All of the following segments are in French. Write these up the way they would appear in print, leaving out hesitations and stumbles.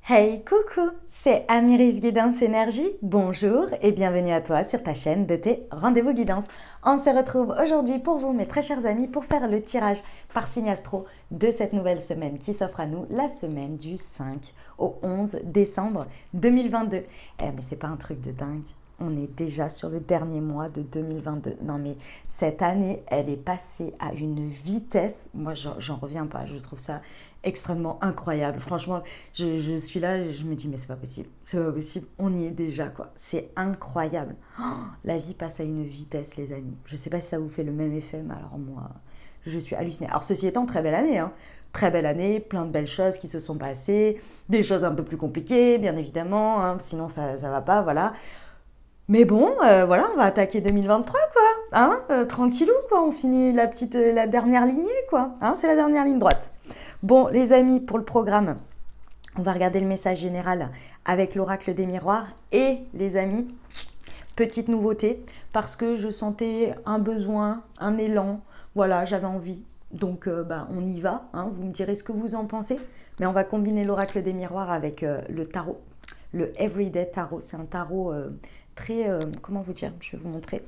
Hey, coucou, c'est Amiris Guidance Énergie. Bonjour et bienvenue à toi sur ta chaîne de tes rendez-vous guidance. On se retrouve aujourd'hui pour vous, mes très chers amis, pour faire le tirage par signe astro de cette nouvelle semaine qui s'offre à nous, la semaine du 5 au 11 décembre 2022. Mais c'est pas un truc de dingue. On est déjà sur le dernier mois de 2022. Non mais cette année, elle est passée à une vitesse. Moi, j'en reviens pas. Je trouve ça extrêmement incroyable. Franchement, je suis là, je me dis, mais c'est pas possible. C'est pas possible. On y est déjà, quoi. C'est incroyable. Oh, la vie passe à une vitesse, les amis. Je sais pas si ça vous fait le même effet, mais alors moi, je suis hallucinée. Alors, ceci étant, très belle année, hein. Très belle année, plein de belles choses qui se sont passées, des choses un peu plus compliquées, bien évidemment, hein, sinon ça va pas, voilà. Mais bon, voilà, on va attaquer 2023, quoi. Hein, tranquillou, quoi. On finit la dernière lignée, quoi. Hein, c'est la dernière ligne droite. Bon, les amis, pour le programme, on va regarder le message général avec l'oracle des miroirs. Et, les amis, petite nouveauté, parce que je sentais un besoin, un élan. Voilà, j'avais envie. Donc, on y va. Hein, vous me direz ce que vous en pensez. Mais on va combiner l'oracle des miroirs avec le tarot. Le Everyday Tarot. C'est un tarot très, comment vous dire, je vais vous montrer.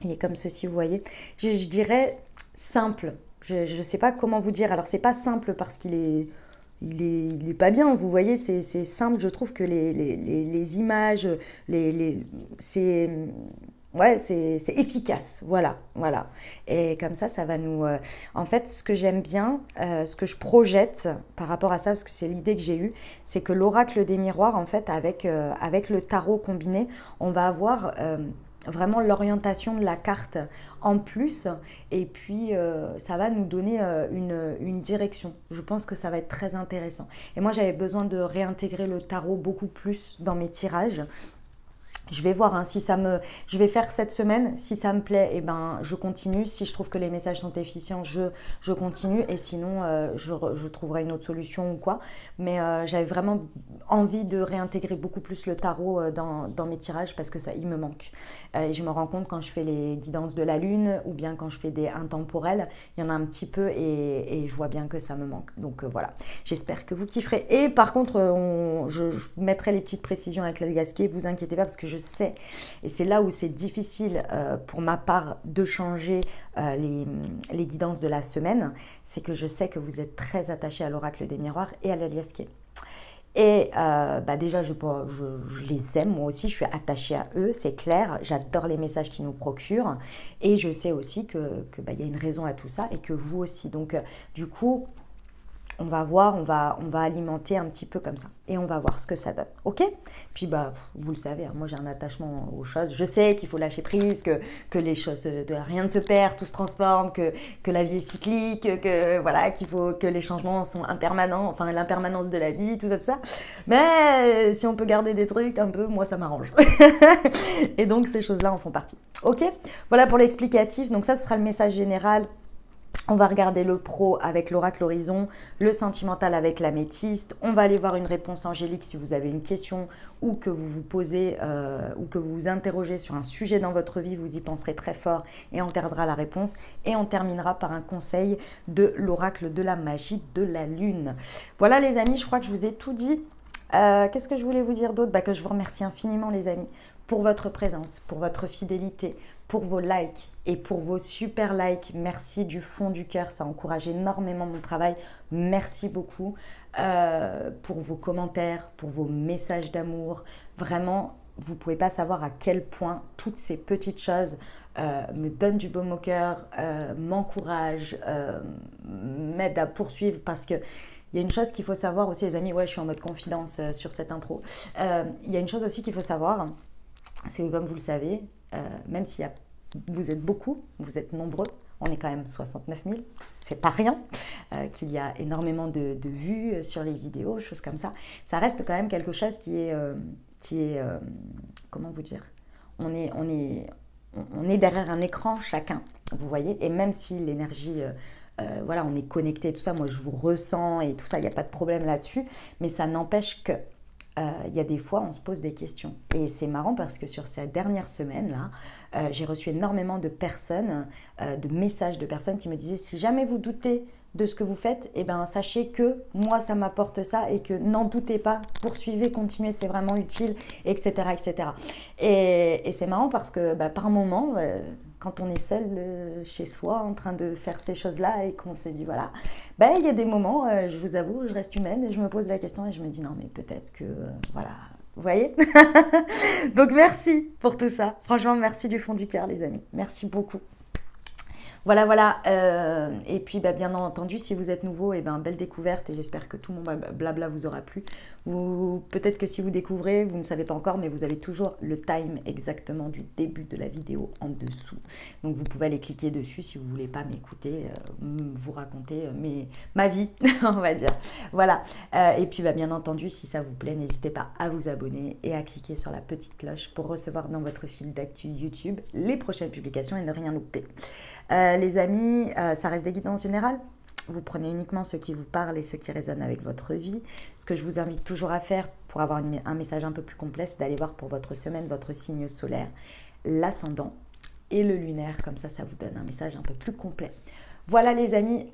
Il est comme ceci, vous voyez. Je dirais simple. Je ne sais pas comment vous dire. Alors, c'est pas simple parce il est pas bien. Vous voyez, c'est simple. Je trouve que les images, c'est ouais, c'est efficace. Voilà, voilà. Et comme ça va nous. En fait, ce que j'aime bien, ce que je projette par rapport à ça, parce que c'est l'idée que j'ai eue, c'est que l'oracle des miroirs, en fait, avec le tarot combiné, on va avoir vraiment l'orientation de la carte en plus, et puis ça va nous donner une direction. Je pense que ça va être très intéressant. Et moi, j'avais besoin de réintégrer le tarot beaucoup plus dans mes tirages. Je vais voir, hein, si ça me... Je vais faire cette semaine. Si ça me plaît, eh ben, je continue. Si je trouve que les messages sont efficients, je continue. Et sinon, je trouverai une autre solution ou quoi. Mais j'avais vraiment envie de réintégrer beaucoup plus le tarot dans mes tirages parce que ça, il me manque. Et je me rends compte quand je fais les guidances de la lune ou bien quand je fais des intemporels, il y en a un petit peu et je vois bien que ça me manque. Donc voilà, j'espère que vous kifferez. Et par contre, je mettrai les petites précisions avec l'algasquier. Vous inquiétez pas parce que je sais, et c'est là où c'est difficile pour ma part de changer les guidances de la semaine, c'est que je sais que vous êtes très attachés à l'oracle des miroirs et à l'algasquier. Et déjà, je les aime, moi aussi, je suis attachée à eux, c'est clair. J'adore les messages qu'ils nous procurent. Et je sais aussi que y a une raison à tout ça et que vous aussi. Donc, du coup, on va voir, on va alimenter un petit peu comme ça. Et on va voir ce que ça donne. Ok? Puis vous le savez, hein, moi j'ai un attachement aux choses. Je sais qu'il faut lâcher prise, que les choses, rien ne se perd, tout se transforme, que la vie est cyclique, que voilà, qu'il faut que les changements sont impermanents, enfin l'impermanence de la vie, tout ça. Mais si on peut garder des trucs un peu, moi ça m'arrange. Et donc ces choses-là en font partie. Ok? Voilà pour l'explicatif. Donc ça, ce sera le message général. On va regarder le pro avec l'oracle horizon, le sentimental avec l'améthyste. On va aller voir une réponse angélique si vous avez une question ou que vous vous posez ou que vous vous interrogez sur un sujet dans votre vie. Vous y penserez très fort et on regardera la réponse. Et on terminera par un conseil de l'oracle de la magie de la lune. Voilà les amis, je crois que je vous ai tout dit. Qu'est-ce que je voulais vous dire d'autre? Que je vous remercie infiniment les amis pour votre présence, pour votre fidélité, pour vos likes et pour vos super likes. Merci du fond du cœur, ça encourage énormément mon travail. Merci beaucoup pour vos commentaires, pour vos messages d'amour. Vraiment, vous ne pouvez pas savoir à quel point toutes ces petites choses me donnent du baume au cœur, m'encouragent, m'aident à poursuivre parce que il y a une chose qu'il faut savoir aussi, les amis, ouais, je suis en mode confidence sur cette intro. Il y a une chose aussi qu'il faut savoir, c'est que comme vous le savez, même si vous êtes beaucoup, vous êtes nombreux, on est quand même 69 000, c'est pas rien, qu'il y a énormément de vues sur les vidéos, choses comme ça, ça reste quand même quelque chose qui est comment vous dire, on est derrière un écran chacun, vous voyez, et même si l'énergie... voilà, on est connecté, tout ça, moi je vous ressens et tout ça, il n'y a pas de problème là-dessus, mais ça n'empêche que il y a des fois on se pose des questions. Et c'est marrant parce que sur ces dernières semaines-là, j'ai reçu énormément de personnes, de messages de personnes qui me disaient si jamais vous doutez de ce que vous faites, et ben sachez que moi ça m'apporte ça et que n'en doutez pas, poursuivez, continuez, c'est vraiment utile, etc. etc. Et c'est marrant parce que par moment, quand on est seul chez soi en train de faire ces choses-là et qu'on se dit voilà, il y a des moments, je vous avoue, je reste humaine et je me pose la question et je me dis non mais peut-être que voilà, vous voyez. Donc merci pour tout ça, franchement merci du fond du cœur les amis, merci beaucoup. Voilà, voilà. Et puis, bien entendu, si vous êtes nouveau, belle découverte et j'espère que tout mon blabla vous aura plu. Peut-être que si vous découvrez, vous ne savez pas encore, mais vous avez toujours le time exactement du début de la vidéo en dessous. Donc, vous pouvez aller cliquer dessus si vous ne voulez pas m'écouter, vous raconter ma vie, on va dire. Voilà. Et puis, bien entendu, si ça vous plaît, n'hésitez pas à vous abonner et à cliquer sur la petite cloche pour recevoir dans votre fil d'actu YouTube les prochaines publications et ne rien louper. Les amis, ça reste des guidances générales. Vous prenez uniquement ceux qui vous parlent et ceux qui résonnent avec votre vie. Ce que je vous invite toujours à faire pour avoir un message un peu plus complet, c'est d'aller voir pour votre semaine votre signe solaire, l'ascendant et le lunaire. Comme ça, ça vous donne un message un peu plus complet. Voilà les amis,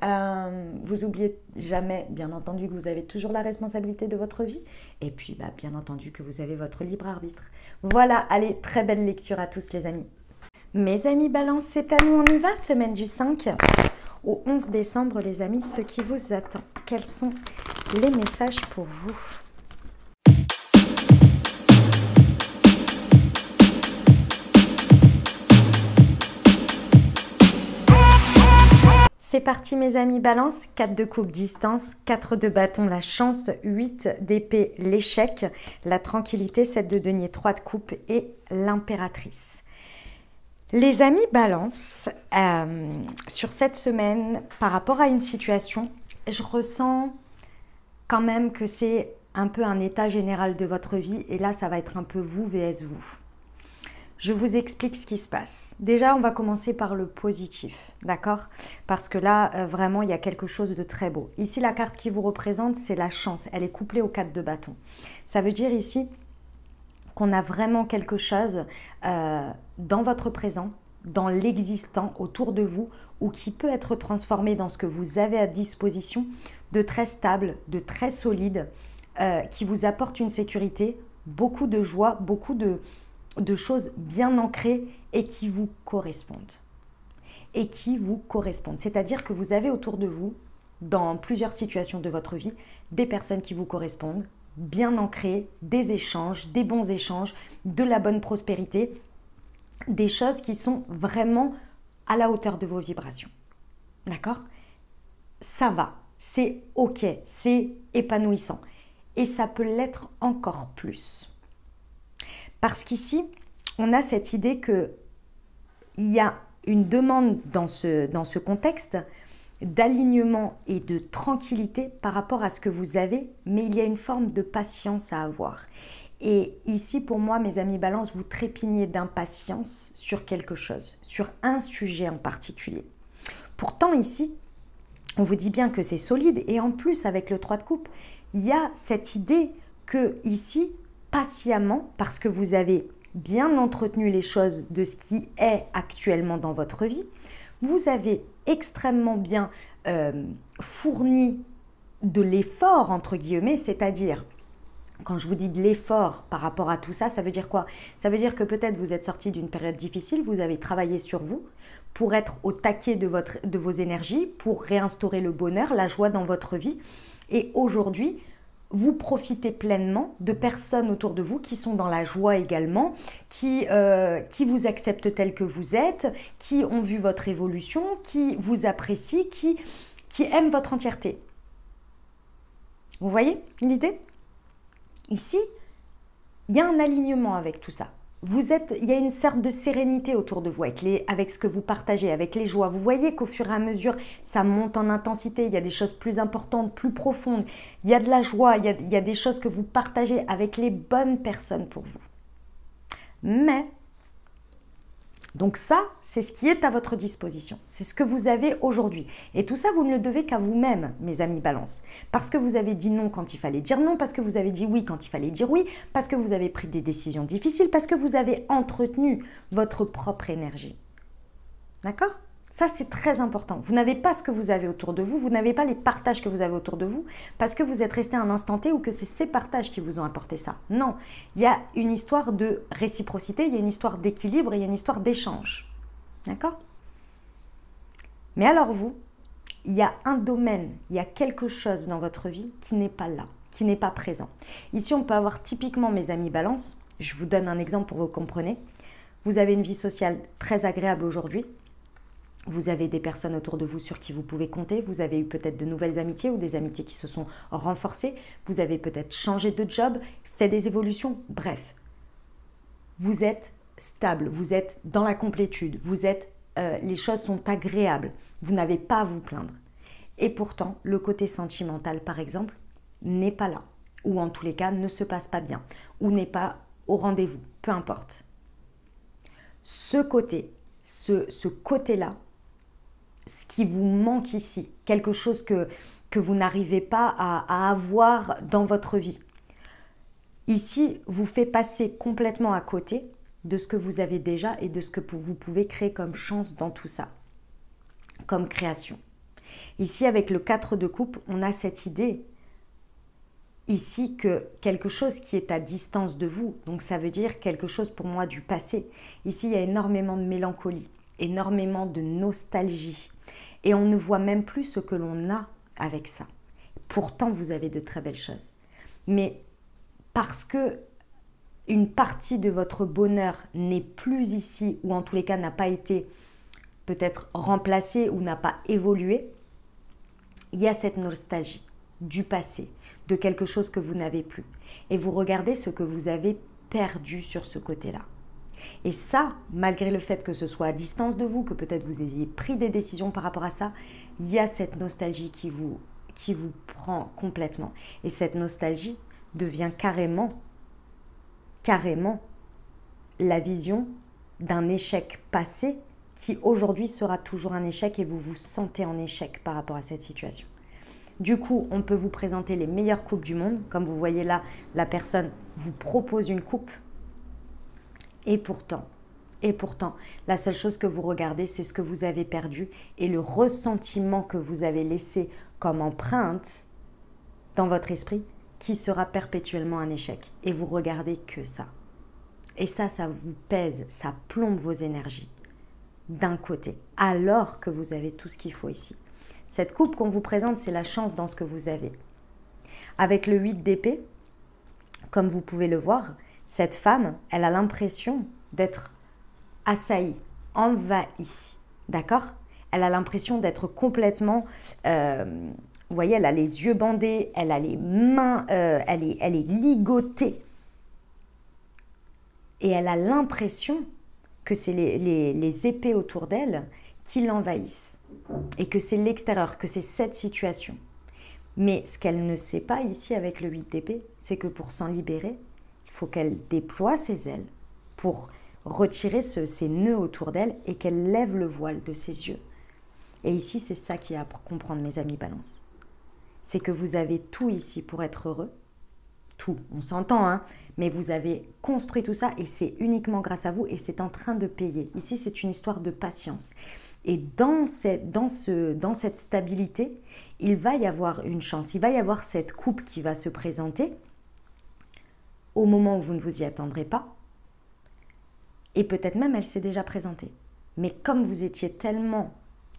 vous oubliez jamais, bien entendu, que vous avez toujours la responsabilité de votre vie. Et puis, bien entendu, que vous avez votre libre arbitre. Voilà, allez, très belle lecture à tous les amis. Mes amis Balance, c'est à nous, on y va, semaine du 5 au 11 décembre, les amis, ce qui vous attend. Quels sont les messages pour vous? C'est parti mes amis Balance, 4 de coupe distance, 4 de bâton la chance, 8 d'épée l'échec, la tranquillité, 7 de denier, 3 de coupe et l'impératrice. Les amis Balance, sur cette semaine, par rapport à une situation, je ressens quand même que c'est un peu un état général de votre vie et là, ça va être un peu vous vs vous. Je vous explique ce qui se passe. Déjà, on va commencer par le positif, d'accord? Parce que là, vraiment, il y a quelque chose de très beau. Ici, la carte qui vous représente, c'est la chance. Elle est couplée au 4 de bâton. Ça veut dire ici qu'on a vraiment quelque chose dans votre présent, dans l'existant autour de vous, ou qui peut être transformé dans ce que vous avez à disposition, de très stable, de très solide, qui vous apporte une sécurité, beaucoup de joie, beaucoup de choses bien ancrées et qui vous correspondent. Et qui vous correspondent. C'est-à-dire que vous avez autour de vous, dans plusieurs situations de votre vie, des personnes qui vous correspondent, bien ancrées, des échanges, des bons échanges, de la bonne prospérité, des choses qui sont vraiment à la hauteur de vos vibrations. D'accord? Ça va, c'est ok, c'est épanouissant. Et ça peut l'être encore plus. Parce qu'ici, on a cette idée qu'il y a une demande dans ce contexte d'alignement et de tranquillité par rapport à ce que vous avez, mais il y a une forme de patience à avoir. Et ici, pour moi, mes amis Balance, vous trépignez d'impatience sur quelque chose, sur un sujet en particulier. Pourtant, ici, on vous dit bien que c'est solide et en plus, avec le 3 de coupe, il y a cette idée que ici, patiemment, parce que vous avez bien entretenu les choses de ce qui est actuellement dans votre vie, vous avez extrêmement bien fourni de l'effort, entre guillemets, c'est-à-dire, quand je vous dis de l'effort par rapport à tout ça, ça veut dire quoi? Ça veut dire que peut-être vous êtes sorti d'une période difficile, vous avez travaillé sur vous pour être au taquet de vos énergies, pour réinstaurer le bonheur, la joie dans votre vie. Et aujourd'hui, vous profitez pleinement de personnes autour de vous qui sont dans la joie également, qui vous acceptent tel que vous êtes, qui ont vu votre évolution, qui vous apprécient, qui aiment votre entièreté. Vous voyez l'idée? Ici, il y a un alignement avec tout ça. Il y a une sorte de sérénité autour de vous avec ce que vous partagez, avec les joies. Vous voyez qu'au fur et à mesure, ça monte en intensité. Il y a des choses plus importantes, plus profondes. Il y a de la joie, il y a des choses que vous partagez avec les bonnes personnes pour vous. Mais, donc ça, c'est ce qui est à votre disposition. C'est ce que vous avez aujourd'hui. Et tout ça, vous ne le devez qu'à vous-même, mes amis Balance. Parce que vous avez dit non quand il fallait dire non, parce que vous avez dit oui quand il fallait dire oui, parce que vous avez pris des décisions difficiles, parce que vous avez entretenu votre propre énergie. D'accord? Ça, c'est très important. Vous n'avez pas ce que vous avez autour de vous, vous n'avez pas les partages que vous avez autour de vous parce que vous êtes resté à un instant T ou que c'est ces partages qui vous ont apporté ça. Non, il y a une histoire de réciprocité, il y a une histoire d'équilibre, il y a une histoire d'échange. D'accord? Mais alors vous, il y a un domaine, il y a quelque chose dans votre vie qui n'est pas là, qui n'est pas présent. Ici, on peut avoir typiquement, mes amis Balance, je vous donne un exemple pour que vous compreniez. Vous avez une vie sociale très agréable aujourd'hui. Vous avez des personnes autour de vous sur qui vous pouvez compter. Vous avez eu peut-être de nouvelles amitiés ou des amitiés qui se sont renforcées. Vous avez peut-être changé de job, fait des évolutions. Bref, vous êtes stable, vous êtes dans la complétude, les choses sont agréables. Vous n'avez pas à vous plaindre. Et pourtant, le côté sentimental, par exemple, n'est pas là. Ou en tous les cas, ne se passe pas bien. Ou n'est pas au rendez-vous. Peu importe. Ce côté-là, ce qui vous manque ici, quelque chose que vous n'arrivez pas à avoir dans votre vie, ici, vous fait passer complètement à côté de ce que vous avez déjà et de ce que vous pouvez créer comme chance dans tout ça, comme création. Ici, avec le 4 de coupe, on a cette idée ici que quelque chose qui est à distance de vous, donc ça veut dire quelque chose pour moi du passé. Ici, il y a énormément de mélancolie, énormément de nostalgie. Et on ne voit même plus ce que l'on a avec ça. Pourtant, vous avez de très belles choses. Mais parce que une partie de votre bonheur n'est plus ici, ou en tous les cas n'a pas été peut-être remplacée ou n'a pas évolué, il y a cette nostalgie du passé, de quelque chose que vous n'avez plus. Et vous regardez ce que vous avez perdu sur ce côté-là. Et ça, malgré le fait que ce soit à distance de vous, que peut-être vous ayez pris des décisions par rapport à ça, il y a cette nostalgie qui vous prend complètement. Et cette nostalgie devient carrément la vision d'un échec passé qui aujourd'hui sera toujours un échec et vous vous sentez en échec par rapport à cette situation. Du coup, on peut vous présenter les meilleures coupes du monde. Comme vous voyez là, la personne vous propose une coupe. Et pourtant, la seule chose que vous regardez, c'est ce que vous avez perdu et le ressentiment que vous avez laissé comme empreinte dans votre esprit qui sera perpétuellement un échec. Et vous regardez que ça. Et ça vous pèse, ça plombe vos énergies d'un côté, alors que vous avez tout ce qu'il faut ici. Cette coupe qu'on vous présente, c'est la chance dans ce que vous avez. Avec le 8 d'épée, comme vous pouvez le voir, cette femme, elle a l'impression d'être assaillie, envahie, d'accord? Elle a l'impression d'être complètement, vous voyez, elle a les yeux bandés, elle a les mains, elle est ligotée. Et elle a l'impression que c'est les épées autour d'elle qui l'envahissent. Et que c'est l'extérieur, que c'est cette situation. Mais ce qu'elle ne sait pas ici avec le 8 d'épée, c'est que pour s'en libérer, il faut qu'elle déploie ses ailes pour retirer ces nœuds autour d'elle et qu'elle lève le voile de ses yeux. Et ici, c'est ça qu'il y a à comprendre, mes amis Balance. C'est que vous avez tout ici pour être heureux. Tout, on s'entend, hein, mais vous avez construit tout ça et c'est uniquement grâce à vous et c'est en train de payer. Ici, c'est une histoire de patience. Et dans cette stabilité, il va y avoir une chance, il va y avoir cette coupe qui va se présenter au moment où vous ne vous y attendrez pas. Et peut-être même elle s'est déjà présentée. Mais comme vous étiez tellement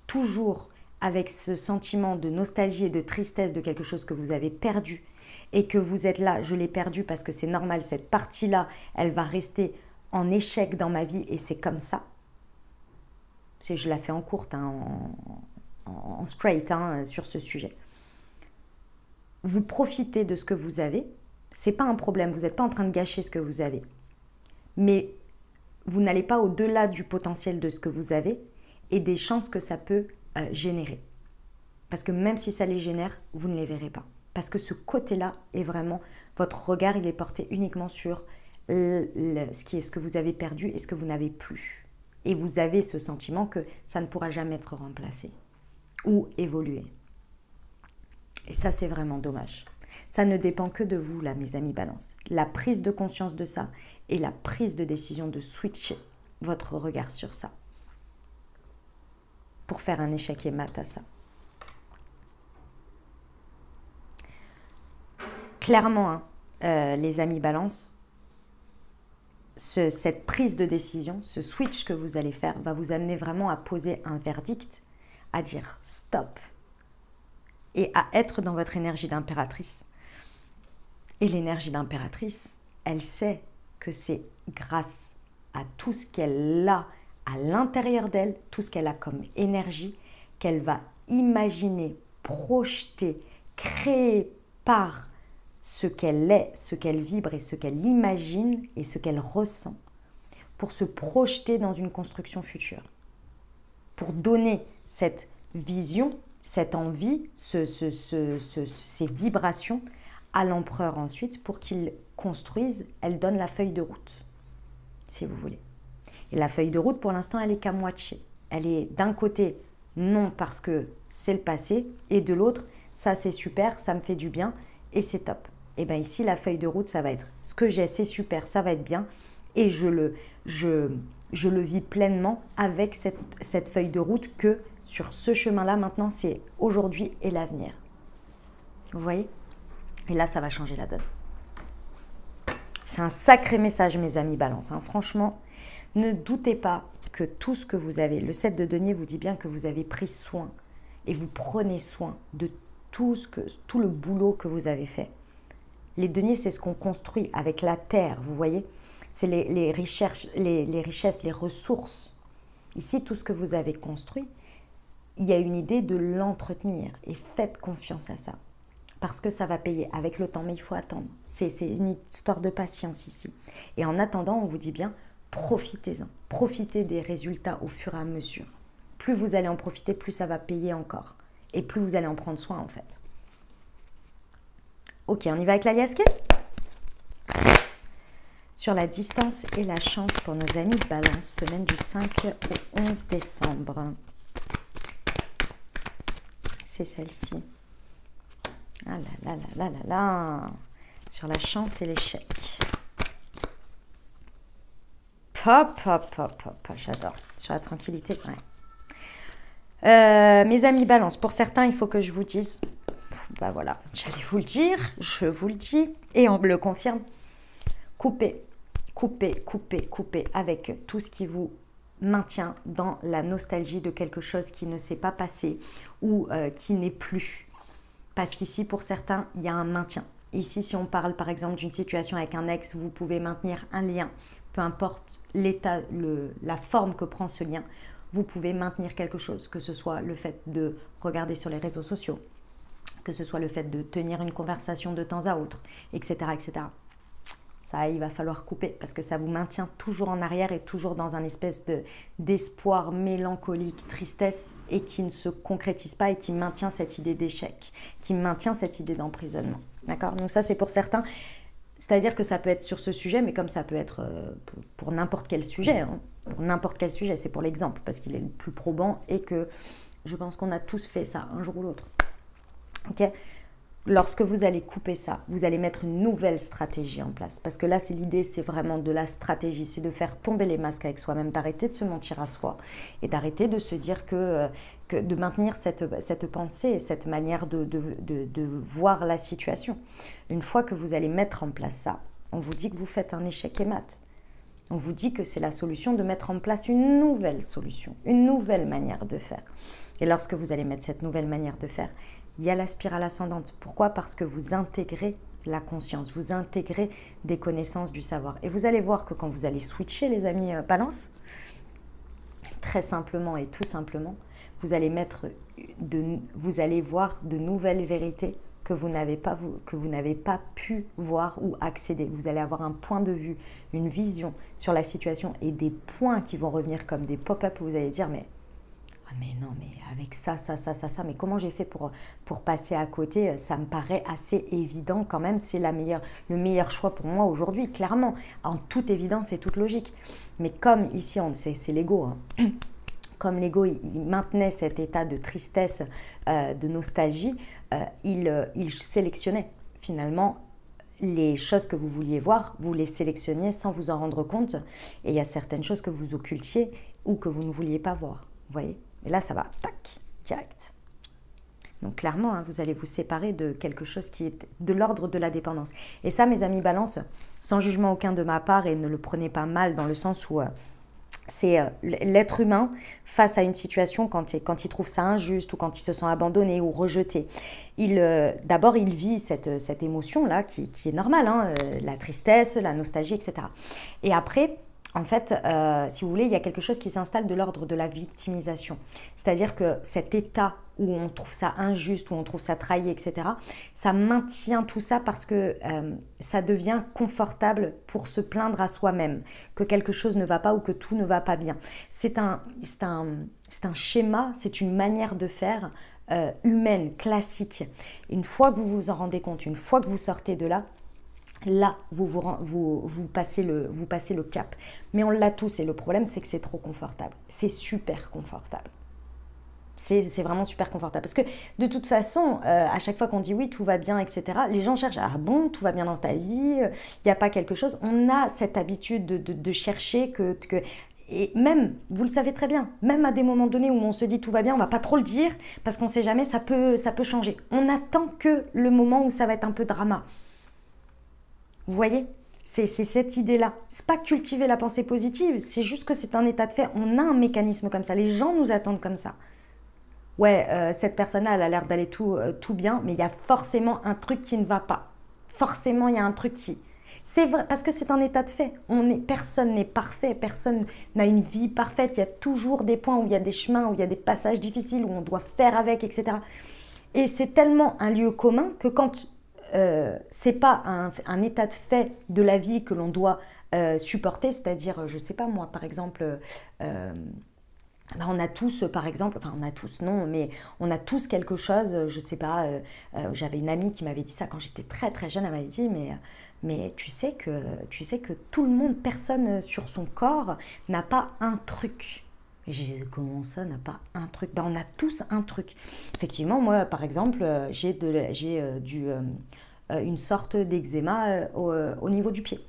toujours avec ce sentiment de nostalgie et de tristesse de quelque chose que vous avez perdu et que vous êtes là, je l'ai perdu parce que c'est normal, cette partie-là, elle va rester en échec dans ma vie et c'est comme ça. Je la fais en courte, hein, en straight hein, sur ce sujet. Vous profitez de ce que vous avez, c'est pas un problème, vous n'êtes pas en train de gâcher ce que vous avez. Mais vous n'allez pas au-delà du potentiel de ce que vous avez et des chances que ça peut générer. Parce que même si ça les génère, vous ne les verrez pas. Parce que ce côté-là est vraiment, votre regard, il est porté uniquement sur ce que vous avez perdu et ce que vous n'avez plus. Et vous avez ce sentiment que ça ne pourra jamais être remplacé ou évoluer. Et ça, c'est vraiment dommage. Ça ne dépend que de vous, là, mes amis Balance. La prise de conscience de ça et la prise de décision de switcher votre regard sur ça. pour faire un échec et mat à ça. Clairement, hein, les amis balance, cette prise de décision, ce switch que vous allez faire va vous amener vraiment à poser un verdict, à dire stop et à être dans votre énergie d'impératrice. Et l'énergie d'impératrice, elle sait que c'est grâce à tout ce qu'elle a à l'intérieur d'elle, tout ce qu'elle a comme énergie, qu'elle va imaginer, projeter, créer par ce qu'elle est, ce qu'elle vibre et ce qu'elle imagine et ce qu'elle ressent pour se projeter dans une construction future. Pour donner cette vision, cette envie, ces vibrations à l'empereur ensuite pour qu'il construise, elle donne la feuille de route, si vous voulez. Et la feuille de route, pour l'instant, elle est qu'à moitié. Elle est d'un côté, non parce que c'est le passé, et de l'autre, ça c'est super, ça me fait du bien, et c'est top. Et bien ici, la feuille de route, ça va être ce que j'ai, c'est super, ça va être bien, et je le vis pleinement avec cette feuille de route que sur ce chemin-là, maintenant, c'est aujourd'hui et l'avenir. Vous voyez? Et là, ça va changer la donne. C'est un sacré message, mes amis balance. Hein. Franchement, ne doutez pas que tout ce que vous avez, le 7 de denier vous dit bien que vous avez pris soin et vous prenez soin de tout le boulot que vous avez fait. Les deniers, c'est ce qu'on construit avec la terre, vous voyez. C'est les richesses, les ressources. Ici, tout ce que vous avez construit, il y a une idée de l'entretenir et faites confiance à ça. Parce que ça va payer avec le temps, mais il faut attendre. C'est une histoire de patience ici. Et en attendant, on vous dit bien, profitez-en. Profitez des résultats au fur et à mesure. Plus vous allez en profiter, plus ça va payer encore. Et plus vous allez en prendre soin, en fait. Ok, on y va avec la liasquée. Sur la distance et la chance pour nos amis de Balance, semaine du 5 au 11 décembre. C'est celle-ci. Ah là là là là là là. Sur la chance et l'échec. Pop, pop, pop, pop. J'adore. Sur la tranquillité, ouais. Mes amis balance, pour certains, il faut que je vous dise, bah voilà, j'allais vous le dire, je vous le dis, et on me le confirme. Coupez, coupez, coupez, coupez avec tout ce qui vous maintient dans la nostalgie de quelque chose qui ne s'est pas passé ou qui n'est plus. Parce qu'ici, pour certains, il y a un maintien. Ici, si on parle par exemple d'une situation avec un ex, vous pouvez maintenir un lien, peu importe l'état, la forme que prend ce lien, vous pouvez maintenir quelque chose, que ce soit le fait de regarder sur les réseaux sociaux, que ce soit le fait de tenir une conversation de temps à autre, etc. etc. Ça, il va falloir couper parce que ça vous maintient toujours en arrière et toujours dans un espèce d'espoir mélancolique, tristesse et qui ne se concrétise pas et qui maintient cette idée d'échec, qui maintient cette idée d'emprisonnement. D'accord? Donc ça, c'est pour certains. C'est-à-dire que ça peut être sur ce sujet, mais comme ça peut être pour n'importe quel sujet. Hein. Pour n'importe quel sujet, c'est pour l'exemple parce qu'il est le plus probant et que je pense qu'on a tous fait ça un jour ou l'autre. Ok? Lorsque vous allez couper ça, vous allez mettre une nouvelle stratégie en place. Parce que là, c'est l'idée, c'est vraiment de la stratégie. C'est de faire tomber les masques avec soi-même, d'arrêter de se mentir à soi et d'arrêter de se dire que de maintenir cette pensée et cette manière de voir la situation. Une fois que vous allez mettre en place ça, on vous dit que vous faites un échec et mat. On vous dit que c'est la solution de mettre en place une nouvelle solution, une nouvelle manière de faire. Et lorsque vous allez mettre cette nouvelle manière de faire, il y a la spirale ascendante. Pourquoi? Parce que vous intégrez la conscience, vous intégrez des connaissances, du savoir. Et vous allez voir que quand vous allez switcher, les amis balance, très simplement et tout simplement, vous allez voir de nouvelles vérités que vous n'avez pas pu voir ou accéder. Vous allez avoir un point de vue, une vision sur la situation et des points qui vont revenir comme des pop-up où vous allez dire mais non, mais avec ça, mais comment j'ai fait pour passer à côté? Ça me paraît assez évident quand même, c'est le meilleur choix pour moi aujourd'hui, clairement, en toute évidence et toute logique. Mais comme ici, c'est l'ego, hein. Comme l'ego, il maintenait cet état de tristesse, de nostalgie, il sélectionnait finalement les choses que vous vouliez voir, vous les sélectionniez sans vous en rendre compte. Et il y a certaines choses que vous occultiez ou que vous ne vouliez pas voir, vous voyez? Et là, ça va, tac, direct. Donc clairement, hein, vous allez vous séparer de quelque chose qui est de l'ordre de la dépendance. Et ça, mes amis balance, sans jugement aucun de ma part, et ne le prenez pas mal dans le sens où c'est l'être humain face à une situation quand il trouve ça injuste ou quand il se sent abandonné ou rejeté. D'abord, il vit cette émotion-là qui est normale, hein, la tristesse, la nostalgie, etc. Et après, en fait, si vous voulez, il y a quelque chose qui s'installe de l'ordre de la victimisation. C'est-à-dire que cet état où on trouve ça injuste, où on trouve ça trahi, etc., ça maintient tout ça parce que ça devient confortable pour se plaindre à soi-même, que quelque chose ne va pas ou que tout ne va pas bien. C'est un schéma, c'est une manière de faire humaine, classique. Une fois que vous vous en rendez compte, une fois que vous sortez de là, vous passez le cap. Mais on l'a tous et le problème, c'est que c'est trop confortable. C'est super confortable. C'est vraiment super confortable. Parce que de toute façon, à chaque fois qu'on dit oui, tout va bien, etc., les gens cherchent, ah bon, tout va bien dans ta vie, il n'y a pas quelque chose. On a cette habitude de chercher et même, vous le savez très bien, même à des moments donnés où on se dit tout va bien, on ne va pas trop le dire parce qu'on ne sait jamais, ça peut changer. On attend que le moment où ça va être un peu drama. Vous voyez, c'est cette idée-là. C'est pas cultiver la pensée positive, c'est juste que c'est un état de fait. On a un mécanisme comme ça. Les gens nous attendent comme ça. Ouais, cette personne-là, elle a l'air d'aller tout bien, mais il y a forcément un truc qui ne va pas. Forcément, il y a un truc qui... C'est vrai, parce que c'est un état de fait. Personne n'est parfait, personne n'a une vie parfaite. Il y a toujours des points où il y a des chemins, où il y a des passages difficiles, où on doit faire avec, etc. Et c'est tellement un lieu commun que quand... c'est pas un état de fait de la vie que l'on doit supporter, c'est-à-dire, je sais pas moi, par exemple, on a tous, par exemple, enfin on a tous, non, mais on a tous quelque chose, je sais pas, j'avais une amie qui m'avait dit ça quand j'étais très très jeune, elle m'avait dit, mais tu sais que tout le monde, personne sur son corps n'a pas un truc. Et j'ai dit, comment ça n'a pas un truc? Ben, on a tous un truc. Effectivement, moi, par exemple, j'ai une sorte d'eczéma au niveau du pied.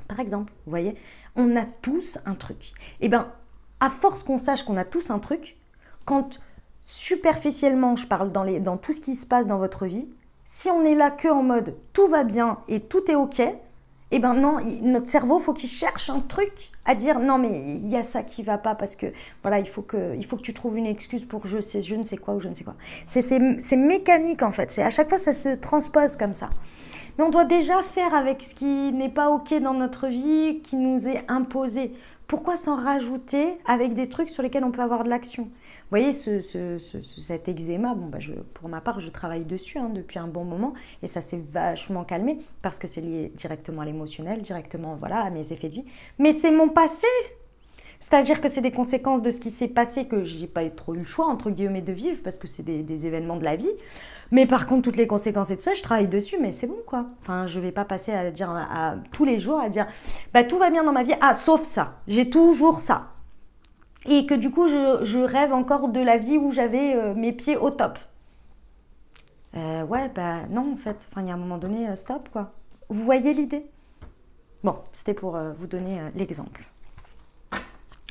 Par exemple, vous voyez, on a tous un truc. Et bien, à force qu'on sache qu'on a tous un truc, quand superficiellement, je parle dans tout ce qui se passe dans votre vie, si on est là que en mode tout va bien et tout est ok, eh ben non, notre cerveau, faut qu'il cherche un truc à dire non mais il y a ça qui va pas parce que voilà, il faut que tu trouves une excuse pour je ne sais quoi ou je ne sais quoi. C'est mécanique en fait, c'est à chaque fois ça se transpose comme ça. Mais on doit déjà faire avec ce qui n'est pas ok dans notre vie, qui nous est imposé. Pourquoi s'en rajouter avec des trucs sur lesquels on peut avoir de l'action? Vous voyez, cet eczéma, bon, bah pour ma part, je travaille dessus depuis un bon moment et ça s'est vachement calmé parce que c'est lié directement à l'émotionnel, directement voilà, à mes effets de vie. Mais c'est mon passé! C'est-à-dire que c'est des conséquences de ce qui s'est passé que j'ai pas trop eu le choix, entre guillemets, de vivre parce que c'est des événements de la vie. Mais par contre, toutes les conséquences et tout ça, je travaille dessus, mais c'est bon quoi. Enfin, je vais pas passer à dire tous les jours à dire bah tout va bien dans ma vie, ah sauf ça, j'ai toujours ça. Et que du coup, je rêve encore de la vie où j'avais mes pieds au top. Ouais, bah non en fait. Enfin, il y a un moment donné, stop quoi. Vous voyez l'idée? Bon, c'était pour vous donner l'exemple.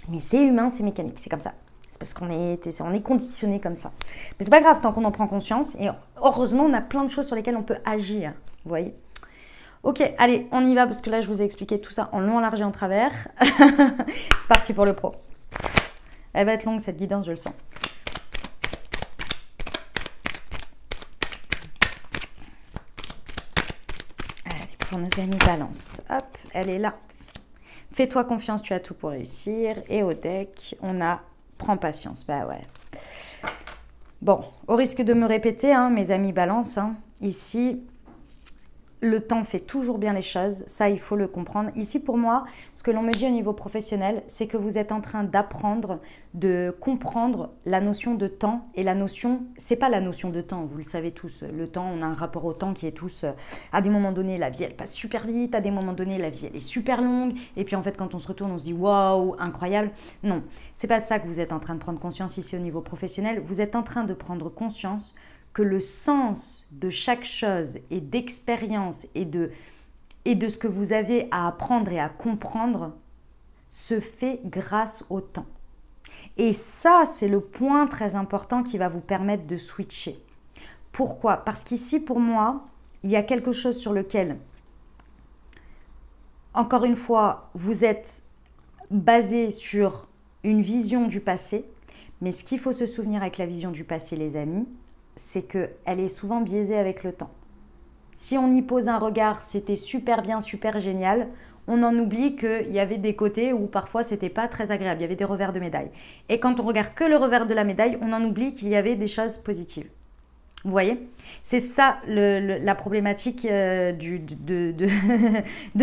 Mais c'est humain, c'est mécanique, c'est comme ça. C'est parce qu'on est conditionné comme ça. Mais c'est pas grave tant qu'on en prend conscience. Et heureusement, on a plein de choses sur lesquelles on peut agir. Vous voyez? Ok, allez, on y va parce que là, je vous ai expliqué tout ça en long, en large et en travers. C'est parti pour le pro. Elle va être longue cette guidance, je le sens. Allez, pour nos amis balance. Hop, elle est là. Fais-toi confiance, tu as tout pour réussir. Et au deck, on a prends patience. Bah ouais. Bon, au risque de me répéter, mes amis balance, ici, le temps fait toujours bien les choses. Ça, il faut le comprendre. Ici, pour moi, ce que l'on me dit au niveau professionnel, c'est que vous êtes en train d'apprendre, de comprendre la notion de temps. Et la notion, c'est pas la notion de temps, vous le savez tous. Le temps, on a un rapport au temps qui est tous... à des moments donnés, la vie, elle passe super vite. À des moments donnés, la vie, elle est super longue. Et puis, en fait, quand on se retourne, on se dit « Waouh, incroyable !» Non, c'est pas ça que vous êtes en train de prendre conscience ici au niveau professionnel. Vous êtes en train de prendre conscience que le sens de chaque chose et d'expérience et de ce que vous avez à apprendre et à comprendre se fait grâce au temps. Et ça, c'est le point très important qui va vous permettre de switcher. Pourquoi? Parce qu'ici, pour moi, il y a quelque chose sur lequel, encore une fois, vous êtes basé sur une vision du passé. Mais ce qu'il faut se souvenir avec la vision du passé, les amis, c'est qu'elle est souvent biaisée avec le temps. Si on y pose un regard, c'était super bien, super génial, on en oublie qu'il y avait des côtés où parfois c'était pas très agréable, il y avait des revers de médaille. Et quand on regarde que le revers de la médaille, on en oublie qu'il y avait des choses positives. Vous voyez? C'est ça la problématique de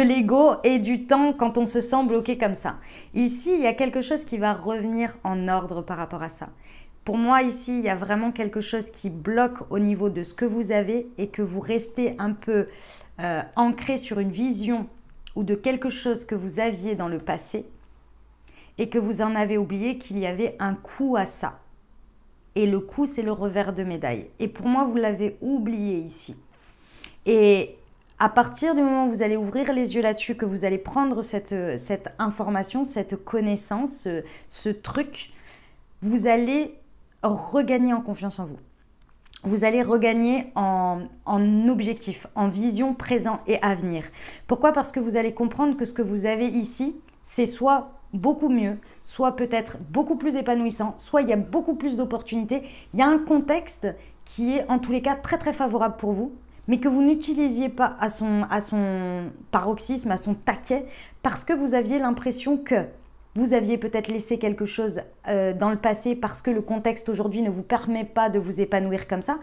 l'ego et du temps quand on se sent bloqué comme ça. Ici, il y a quelque chose qui va revenir en ordre par rapport à ça. Pour moi, ici, il y a vraiment quelque chose qui bloque au niveau de ce que vous avez et que vous restez un peu ancré sur une vision ou de quelque chose que vous aviez dans le passé et que vous en avez oublié qu'il y avait un coût à ça. Et le coût, c'est le revers de médaille. Et pour moi, vous l'avez oublié ici. Et à partir du moment où vous allez ouvrir les yeux là-dessus, que vous allez prendre cette information, cette connaissance, ce truc, vous allez regagner en confiance en vous. Vous allez regagner en objectif, en vision présent et avenir. Pourquoi? Parce que vous allez comprendre que ce que vous avez ici, c'est soit beaucoup mieux, soit peut-être beaucoup plus épanouissant, soit il y a beaucoup plus d'opportunités. Il y a un contexte qui est en tous les cas très très favorable pour vous, mais que vous n'utilisiez pas à son paroxysme, à son taquet, parce que vous aviez l'impression que vous aviez peut-être laissé quelque chose dans le passé parce que le contexte aujourd'hui ne vous permet pas de vous épanouir comme ça.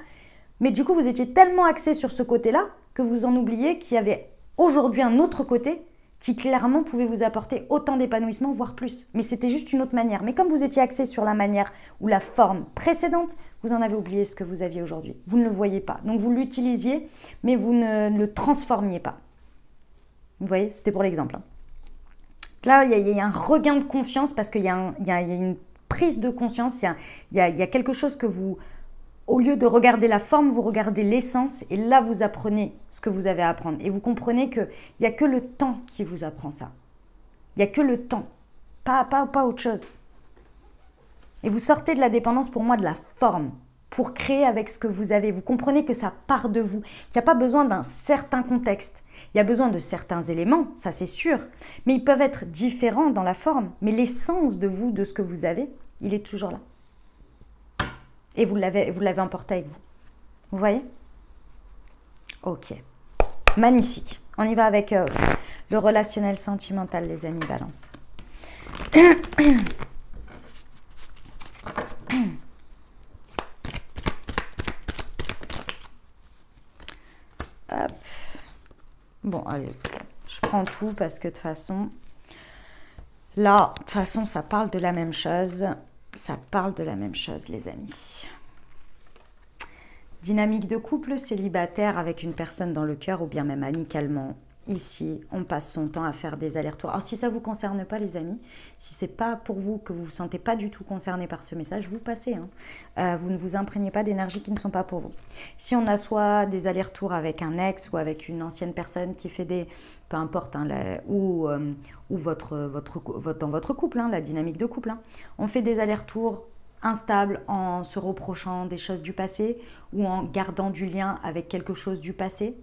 Mais du coup, vous étiez tellement axé sur ce côté-là que vous en oubliez qu'il y avait aujourd'hui un autre côté qui clairement pouvait vous apporter autant d'épanouissement, voire plus. Mais c'était juste une autre manière. Mais comme vous étiez axé sur la manière ou la forme précédente, vous en avez oublié ce que vous aviez aujourd'hui. Vous ne le voyez pas. Donc vous l'utilisiez, mais vous ne le transformiez pas. Vous voyez, c'était pour l'exemple. Là, il y a un regain de confiance parce qu'il y a une prise de conscience. Il y a quelque chose que vous... Au lieu de regarder la forme, vous regardez l'essence et là, vous apprenez ce que vous avez à apprendre. Et vous comprenez qu'il n'y a que le temps qui vous apprend ça. Il n'y a que le temps, pas autre chose. Et vous sortez de la dépendance, pour moi, de la forme, pour créer avec ce que vous avez. Vous comprenez que ça part de vous. Il n'y a pas besoin d'un certain contexte. Il y a besoin de certains éléments, ça c'est sûr. Mais ils peuvent être différents dans la forme. Mais l'essence de vous, de ce que vous avez, il est toujours là. Et vous l'avez emporté avec vous. Vous voyez? Ok. Magnifique. On y va avec le relationnel sentimental, les amis Balance. Hop. Bon, allez. Je prends tout parce que de toute façon... Là, de toute façon, ça parle de la même chose. Ça parle de la même chose, les amis. Dynamique de couple célibataire avec une personne dans le cœur ou bien même amicalement. Ici, on passe son temps à faire des allers-retours. Alors, si ça ne vous concerne pas, les amis, si ce n'est pas pour vous, que vous ne vous sentez pas du tout concerné par ce message, vous passez. Vous ne vous imprégnez pas d'énergies qui ne sont pas pour vous. Si on a soit des allers-retours avec un ex ou avec une ancienne personne qui fait des... Peu importe, ou dans votre couple, la dynamique de couple. On fait des allers-retours instables en se reprochant des choses du passé ou en gardant du lien avec quelque chose du passé.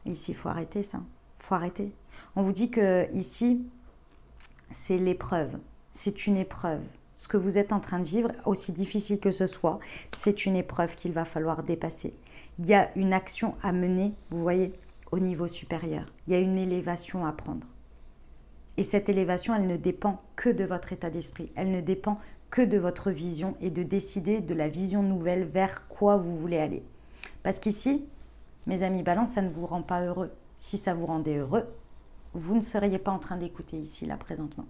Ici, il faut arrêter ça. Il faut arrêter. On vous dit que ici, c'est l'épreuve. C'est une épreuve. Ce que vous êtes en train de vivre, aussi difficile que ce soit, c'est une épreuve qu'il va falloir dépasser. Il y a une action à mener, vous voyez, au niveau supérieur. Il y a une élévation à prendre. Et cette élévation, elle ne dépend que de votre état d'esprit. Elle ne dépend que de votre vision et de décider de la vision nouvelle vers quoi vous voulez aller. Parce qu'ici, mes amis Balance, ça ne vous rend pas heureux. Si ça vous rendait heureux, vous ne seriez pas en train d'écouter ici, là, présentement.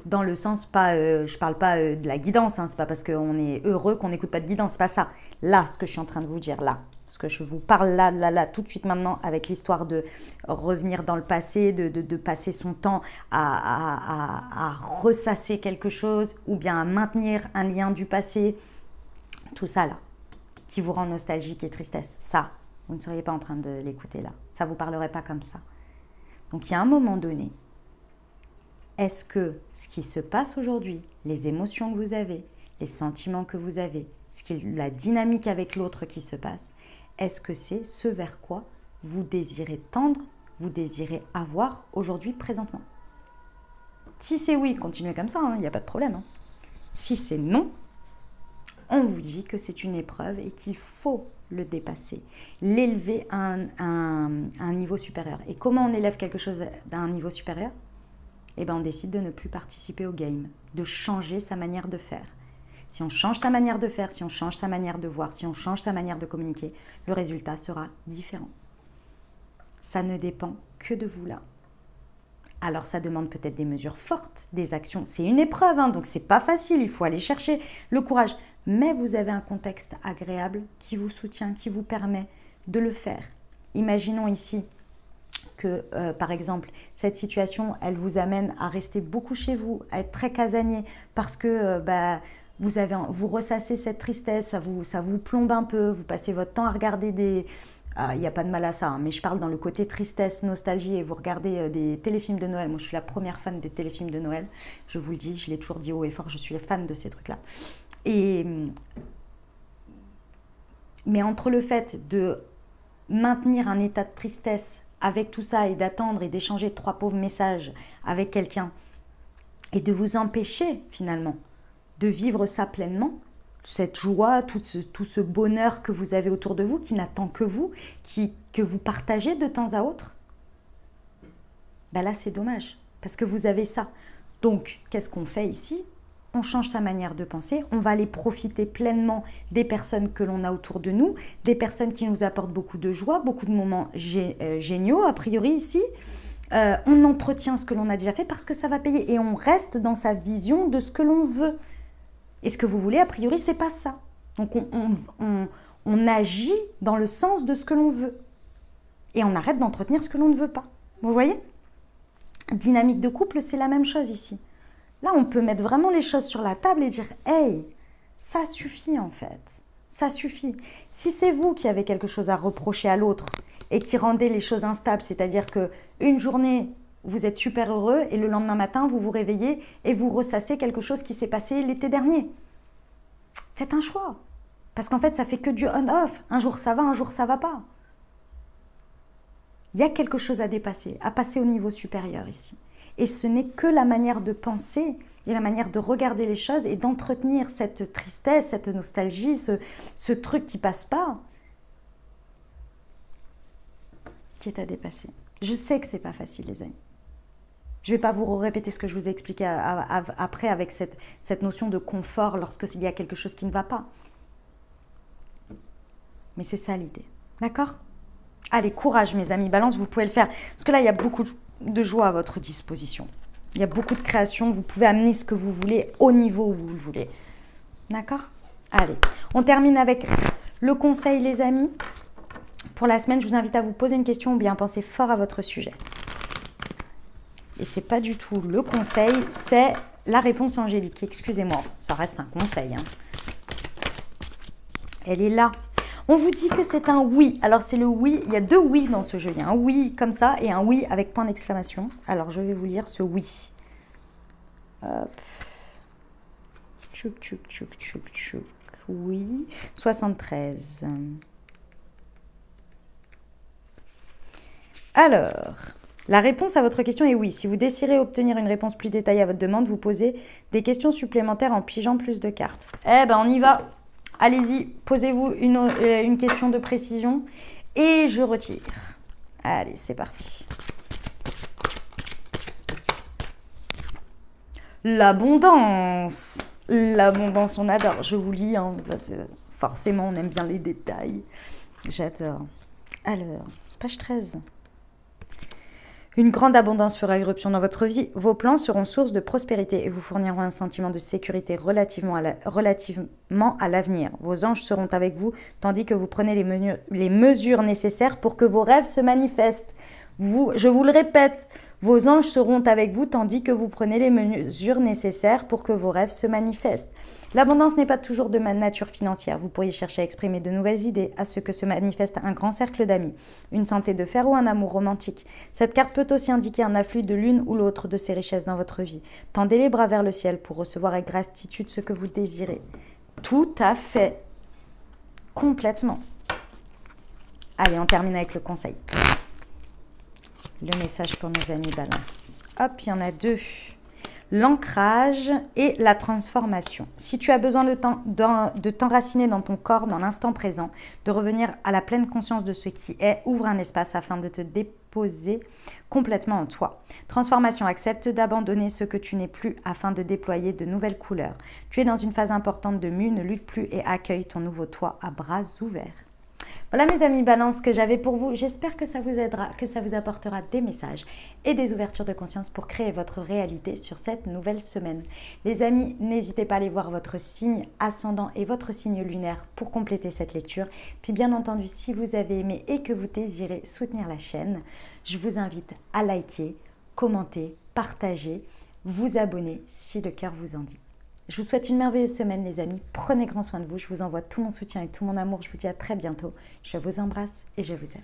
Dans le sens, je parle pas de la guidance, c'est pas parce qu'on est heureux qu'on n'écoute pas de guidance, c'est pas ça. Là, ce que je suis en train de vous dire, là, ce que je vous parle là, tout de suite maintenant, avec l'histoire de revenir dans le passé, de passer son temps à ressasser quelque chose, ou bien à maintenir un lien du passé, tout ça là, qui vous rend nostalgique et tristesse, ça, vous ne seriez pas en train de l'écouter là. Ça ne vous parlerait pas comme ça. Donc, il y a un moment donné Est-ce que ce qui se passe aujourd'hui, les émotions que vous avez, les sentiments que vous avez, la dynamique avec l'autre qui se passe, est-ce que c'est ce vers quoi vous désirez tendre, vous désirez avoir aujourd'hui, présentement? Si c'est oui, continuez comme ça, il n'y a pas de problème. Si c'est non, on vous dit que c'est une épreuve et qu'il faut le dépasser, l'élever à un niveau supérieur. Et comment on élève quelque chose à un niveau supérieur? Eh bien, on décide de ne plus participer au game, de changer sa manière de faire. Si on change sa manière de faire, si on change sa manière de voir, si on change sa manière de communiquer, le résultat sera différent. Ça ne dépend que de vous là. Alors ça demande peut-être des mesures fortes, des actions. C'est une épreuve, donc c'est pas facile, il faut aller chercher le courage. Mais vous avez un contexte agréable qui vous soutient, qui vous permet de le faire. Imaginons ici que, par exemple, cette situation, elle vous amène à rester beaucoup chez vous, à être très casanier, parce que vous ressassez cette tristesse, ça vous plombe un peu, vous passez votre temps à regarder des... Il n'y a pas de mal à ça, mais je parle dans le côté tristesse, nostalgie, et vous regardez des téléfilms de Noël. Moi, je suis la première fan des téléfilms de Noël. Je vous le dis, je l'ai toujours dit haut et fort, je suis fan de ces trucs-là. Mais entre le fait de maintenir un état de tristesse avec tout ça et d'attendre et d'échanger 3 pauvres messages avec quelqu'un et de vous empêcher finalement de vivre ça pleinement, cette joie, tout ce bonheur que vous avez autour de vous, qui n'attend que vous, que vous partagez de temps à autre, là c'est dommage, parce que vous avez ça. Donc, qu'est-ce qu'on fait ici? On change sa manière de penser, on va aller profiter pleinement des personnes que l'on a autour de nous, des personnes qui nous apportent beaucoup de joie, beaucoup de moments géniaux, a priori ici. On entretient ce que l'on a déjà fait parce que ça va payer et on reste dans sa vision de ce que l'on veut. Et ce que vous voulez, a priori, c'est pas ça. Donc, on agit dans le sens de ce que l'on veut. Et on arrête d'entretenir ce que l'on ne veut pas. Vous voyez? Dynamique de couple, c'est la même chose ici. Là, on peut mettre vraiment les choses sur la table et dire « Hey, ça suffit en fait. Ça suffit. » Si c'est vous qui avez quelque chose à reprocher à l'autre et qui rendez les choses instables, c'est-à-dire qu'une journée, vous êtes super heureux et le lendemain matin, vous vous réveillez et vous ressassez quelque chose qui s'est passé l'été dernier. Faites un choix. Parce qu'en fait, ça fait que du on-off. Un jour ça va, un jour ça va pas. Il y a quelque chose à dépasser, à passer au niveau supérieur ici. Et ce n'est que la manière de penser et la manière de regarder les choses et d'entretenir cette tristesse, cette nostalgie, ce truc qui passe pas, qui est à dépasser. Je sais que c'est pas facile, les amis. Je ne vais pas vous répéter ce que je vous ai expliqué après avec cette notion de confort lorsqu'il y a quelque chose qui ne va pas. Mais c'est ça l'idée. D'accord? Allez, courage mes amis, balance, vous pouvez le faire. Parce que là, il y a beaucoup de joie à votre disposition. Il y a beaucoup de création, vous pouvez amener ce que vous voulez au niveau où vous le voulez. D'accord? Allez, on termine avec le conseil les amis. Pour la semaine, je vous invite à vous poser une question ou bien penser fort à votre sujet. Et c'est pas du tout le conseil, c'est la réponse angélique. Excusez-moi, ça reste un conseil. Elle est là. On vous dit que c'est un oui. Alors c'est le oui, il y a 2 oui dans ce jeu. Il y a un oui comme ça et un oui avec point d'exclamation. Alors je vais vous lire ce oui. Hop. Tchouk, tchouk, tchouk, tchouk, tchouk. Oui. 73. Alors, la réponse à votre question est oui. Si vous désirez obtenir une réponse plus détaillée à votre demande, vous posez des questions supplémentaires en pigeant plus de cartes. Eh ben, on y va. Allez-y, posez-vous une question de précision et je retire. Allez, c'est parti. L'abondance. L'abondance, on adore. Je vous lis, parce que forcément, on aime bien les détails. J'adore. Alors, page 13. Une grande abondance fera irruption dans votre vie. Vos plans seront source de prospérité et vous fourniront un sentiment de sécurité relativement à l'avenir. Vos anges seront avec vous tandis que vous prenez les mesures nécessaires pour que vos rêves se manifestent. Je vous le répète, vos anges seront avec vous tandis que vous prenez les mesures nécessaires pour que vos rêves se manifestent. L'abondance n'est pas toujours de nature financière. Vous pourriez chercher à exprimer de nouvelles idées, à ce que se manifeste un grand cercle d'amis, une santé de fer ou un amour romantique. Cette carte peut aussi indiquer un afflux de l'une ou l'autre de ces richesses dans votre vie. Tendez les bras vers le ciel pour recevoir avec gratitude ce que vous désirez. Tout à fait. Complètement. Allez, on termine avec le conseil. Le message pour nos amis Balance. Hop, il y en a deux. L'ancrage et la transformation. Si tu as besoin de t'enraciner dans ton corps, dans l'instant présent, de revenir à la pleine conscience de ce qui est, ouvre un espace afin de te déposer complètement en toi. Transformation, accepte d'abandonner ce que tu n'es plus afin de déployer de nouvelles couleurs. Tu es dans une phase importante de mue, ne lutte plus et accueille ton nouveau toi à bras ouverts. Voilà mes amis Balance que j'avais pour vous. J'espère que ça vous aidera, que ça vous apportera des messages et des ouvertures de conscience pour créer votre réalité sur cette nouvelle semaine. Les amis, n'hésitez pas à aller voir votre signe ascendant et votre signe lunaire pour compléter cette lecture. Puis bien entendu, si vous avez aimé et que vous désirez soutenir la chaîne, je vous invite à liker, commenter, partager, vous abonner si le cœur vous en dit. Je vous souhaite une merveilleuse semaine les amis, prenez grand soin de vous, je vous envoie tout mon soutien et tout mon amour, je vous dis à très bientôt, je vous embrasse et je vous aime.